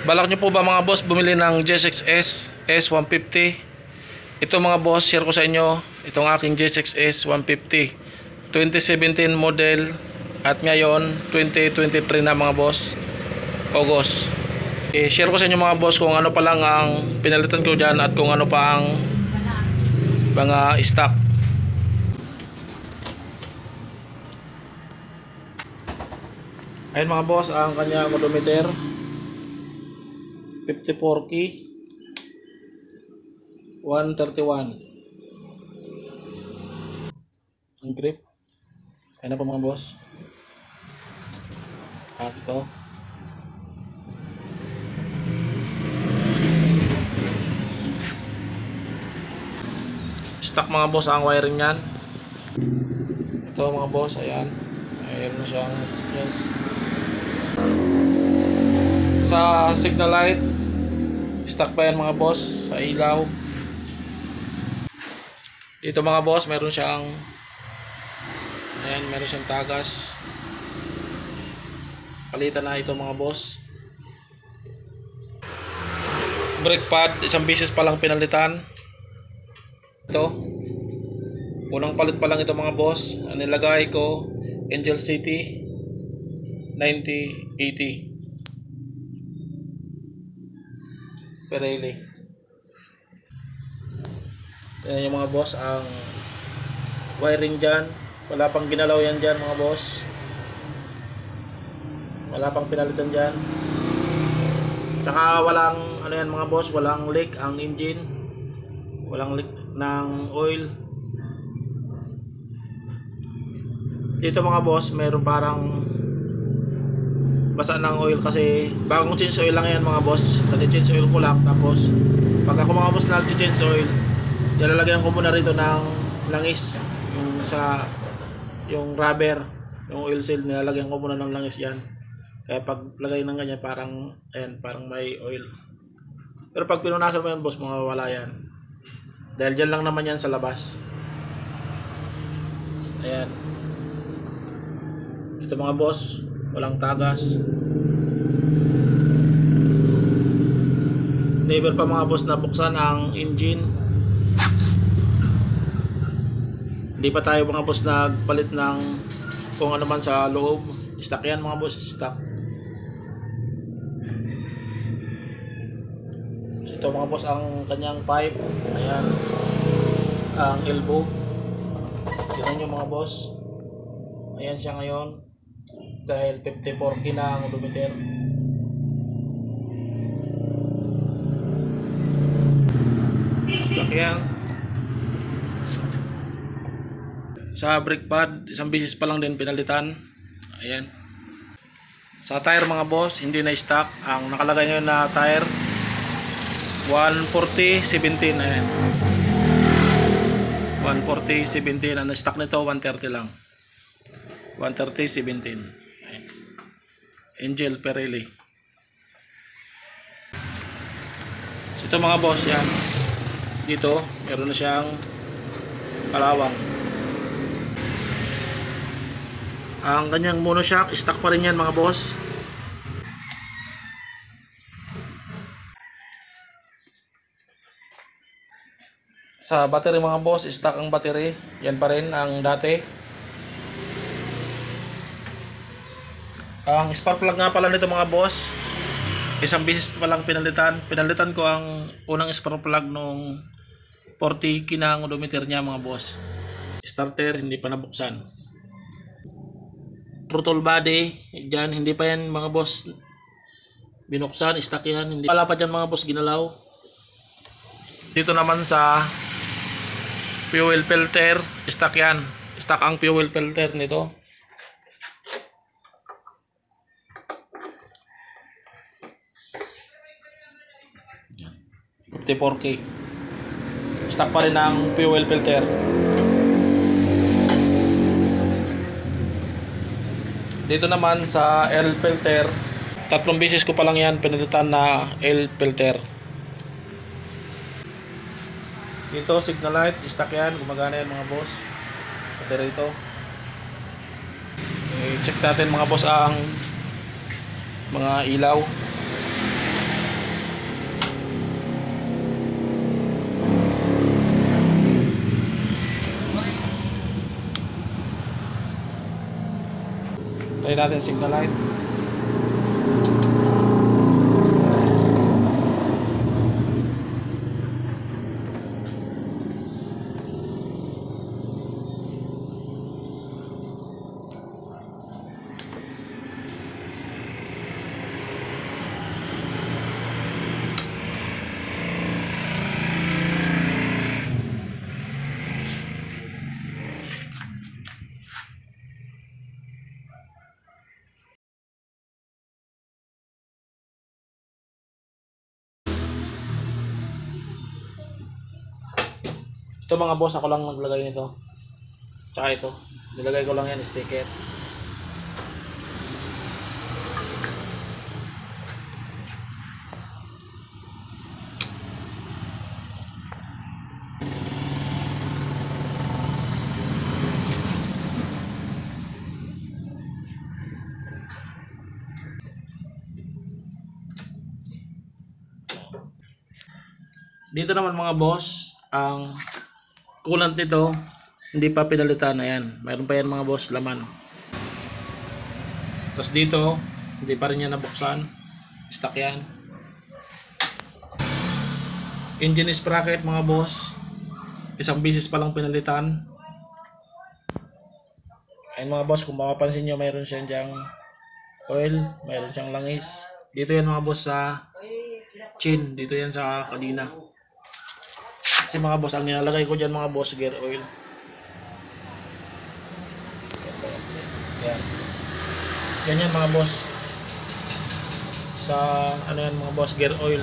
Balak nyo po ba mga boss bumili ng GSX-S S150? Ito mga boss, share ko sa inyo itong aking GSX-S 150 2017 model at ngayon 2023 na mga boss, August. Share ko sa inyo mga boss kung ano pa lang ang pinalitan ko dyan at kung ano pa ang mga stock. Ayun mga boss, ang kanya odometer 54 key 131 ang grip. Ayun na po mga boss. At ito stock mga boss ang wiring nyan. Ito mga boss, ayan, mayroon na siyang yes. Sa signal light stock pa yan mga boss. Sa ilaw dito mga boss, meron siyang ayan, meron siyang tagas. Palitan na ito mga boss. Brake pad, isang beses pa lang pinalitan. Ito unang palit pa lang ito mga boss. Ang nilagay ko Angel City 9080 Pirelli. Ayan yung mga boss ang wiring dyan. Wala pang ginalaw yan dyan mga boss. Wala pang pinalitan dyan. Tsaka walang ano yan mga boss, walang leak ang engine. Walang leak ng oil. Dito mga boss, meron parang basa ng oil kasi bagong change oil lang yan mga boss. Nag-change oil ko lang. Tapos pag ako mga boss nag-change oil, nilalagyan ko muna rito ng langis. Yung sa yung rubber, yung oil seal, nilalagyan ko muna ng langis yan. Kaya pag lagay ng ganyan parang ayan, parang may oil. Pero pag pinunasan mo yan boss, mawawala yan. Dahil dyan lang naman yan sa labas. Ayan. Ito mga boss, walang tagas. Never pa mga boss nabuksan ang engine. Hindi pa tayo mga boss nagpalit ng kung ano man sa loob. Stock yan mga boss, stock. Ito mga boss ang kanyang pipe. Ayan, ang elbow. Tignan nyo mga boss. Ayan siya ngayon. Dahil 54 key na ang odometer. Stock yan. Sa brake pad, isang beses pa lang din pinalitan. Ayan. Sa tire mga boss, hindi na stock. Ang nakalagay ngayon na tire 140/17. Ayan, 140/17. Ang stock nito 130 lang. 130/17. Angel Pirelli. So ito mga boss, yan. Dito meron na siyang kalawang. Ang kanyang monoshock stock pa rin yan mga boss. Sa battery mga boss, stock ang battery. Yan pa rin ang dati. Ang spark plug nga pala nito mga boss, isang beses pa lang pinalitan. Pinalitan ko ang unang spark plug nung 40 kinang odometer niya mga boss. Starter hindi pa nabuksan. Throttle body dyan, hindi pa yan mga boss binuksan, stock yan. Hindi pala pa dyan mga boss ginalaw. Dito naman sa fuel filter, stock yan. Stock ang fuel filter nito. Yan, 54K. Stock pa rin ang fuel filter. Dito naman sa air filter, 3 beses ko pa lang yan pinalitan na air filter. Dito signal light, stock yan, gumagana yan mga boss. Pati rito. I-check natin mga boss ang mga ilaw. Try natin signal light. Ito mga boss, ako lang naglagay nito. Tsaka ito, nilagay ko lang yan, sticker. Dito naman mga boss, ang coolant nito hindi pa pinalitan. Ayan, mayroon pa yan mga boss, laman. Tapos dito hindi pa rin yan nabuksan, stock yan. Engine sprocket mga boss, isang bisis pa lang pinalitan. Ayan mga boss, kung mapapansin nyo, mayroon siyang dyang oil, mayroon siyang langis. Dito yan mga boss sa chin, dito yan sa kadina. Kasi mga boss, ang nilalagay ko dyan mga boss, gear oil. Yan. Yan yan mga boss. Sa ano yan mga boss, gear oil.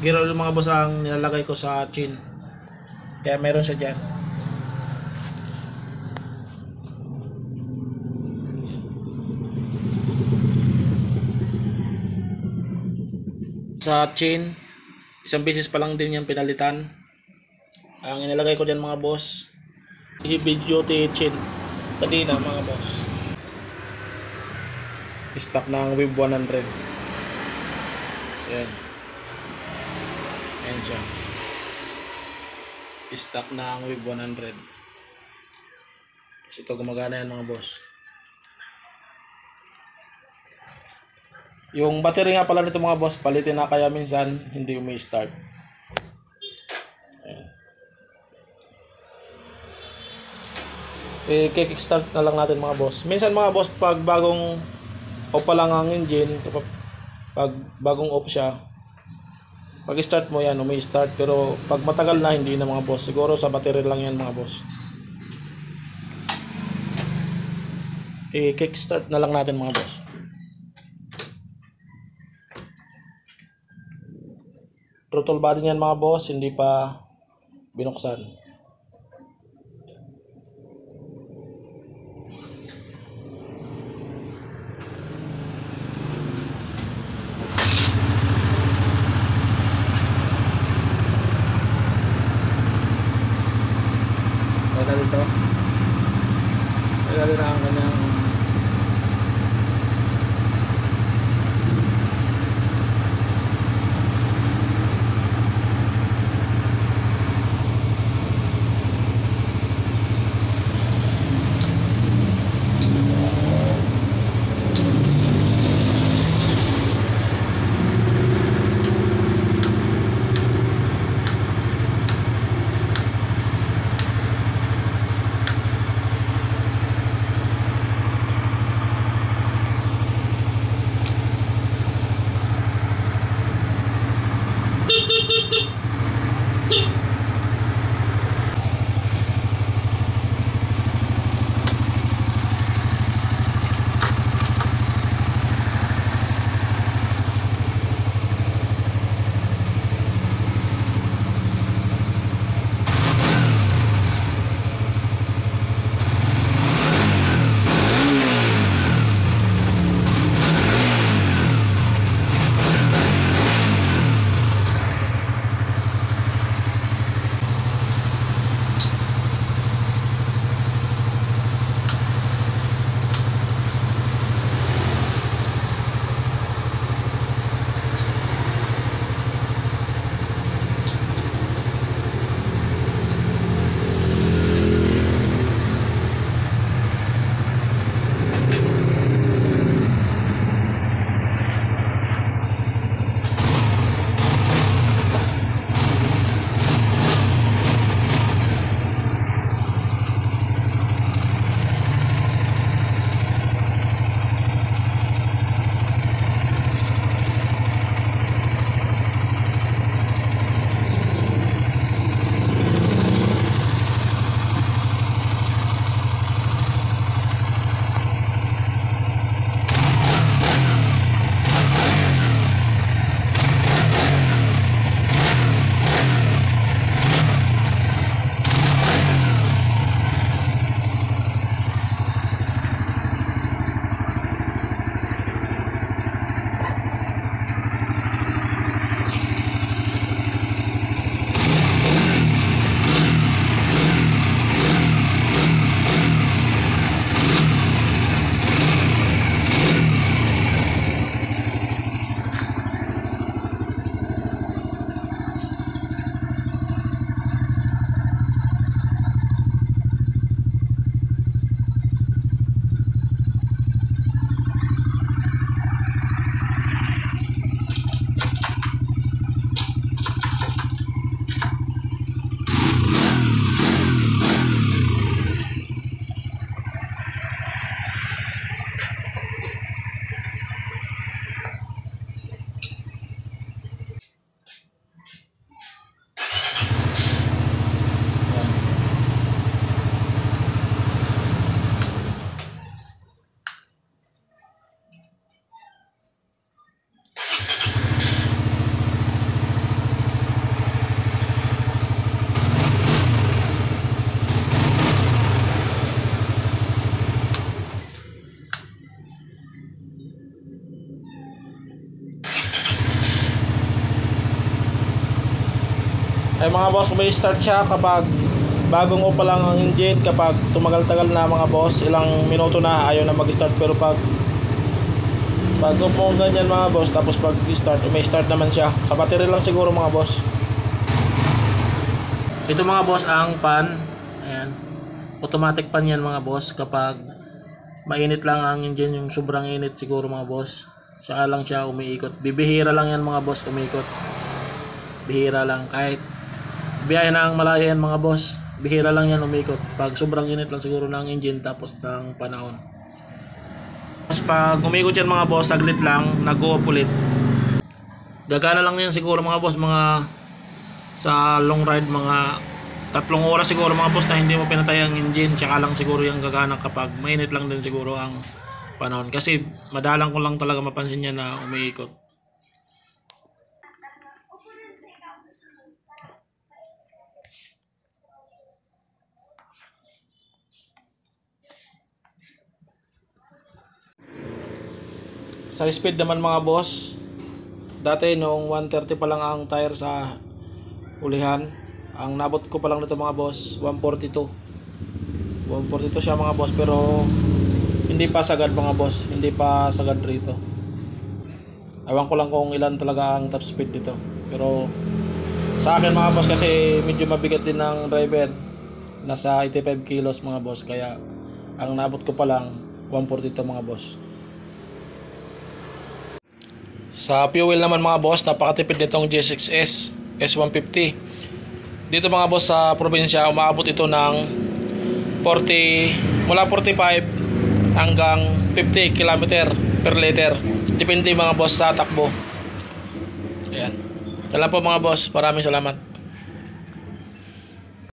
Gear oil mga boss ang nilalagay ko sa chin. Kaya meron siya dyan. Sa chin, isang beses pa lang din yan pinalitan. Ang inilagay ko dyan mga boss, heavy duty chin kadina mga boss. Stock ng Web 100. So yan. Ayan siya. Stock ng Web 100. Kasi ito gumagana yan mga boss. Yung battery nga pala nito mga boss, palitin na, kaya minsan hindi umi-start. Kickstart na lang natin mga boss. Minsan mga boss, pag bagong off pa lang ang engine, pag bagong off siya, pag start mo yan, umi-start. Pero pag matagal na, hindi na mga boss. Siguro sa battery lang yan mga boss. Kickstart na lang natin mga boss. Throttle body niyan mga boss, hindi pa binuksan. Dito. Lalo na ang kanyang Ay mga boss, may start siya kapag bagong pa lang ang engine. Kapag tumagal-tagal na mga boss, ilang minuto na ayaw na mag-start. Pero pag upo ganyan mga boss, tapos pag start, may start naman siya. Sa battery lang siguro mga boss. Ito mga boss ang pan. Ayan. Automatic pan yan mga boss. Kapag mainit lang ang engine, yung sobrang init siguro mga boss, saka lang siya umiikot. Bibihira lang yan mga boss umiikot. Bihira lang. Kahit biyahe ng malayo yan mga boss, bihira lang yan umikot. Pag sobrang init lang siguro ng engine tapos ng panahon. Tapos pag umikot yan mga boss, saglit lang, nag-go-off ulit. Gagana lang yan siguro mga boss, mga sa long ride, mga 3 oras siguro mga boss na hindi mo pinatay ang engine. Tsaka lang siguro yung gagana kapag mainit lang din siguro ang panahon. Kasi madalang ko lang talaga mapansin niya na umiikot. Sa speed naman mga boss, dati noong 130 pa lang ang tire sa ulihan, ang nabot ko pa lang nito mga boss 142 siya mga boss. Pero hindi pa sagad mga boss, hindi pa sagad rito. Ewan ko lang kung ilan talaga ang top speed dito. Pero sa akin mga boss, kasi medyo mabigat din ng driver, nasa 85 kilos mga boss, kaya ang nabot ko pa lang 142 mga boss. Sa fuel naman mga boss, napakatipid nitong G6S S150. Dito mga boss sa probinsya, umaabot ito ng 40, mula 45 hanggang 50 km per liter. Depende mga boss sa takbo. Ayan. Yan lang po mga boss. Maraming salamat.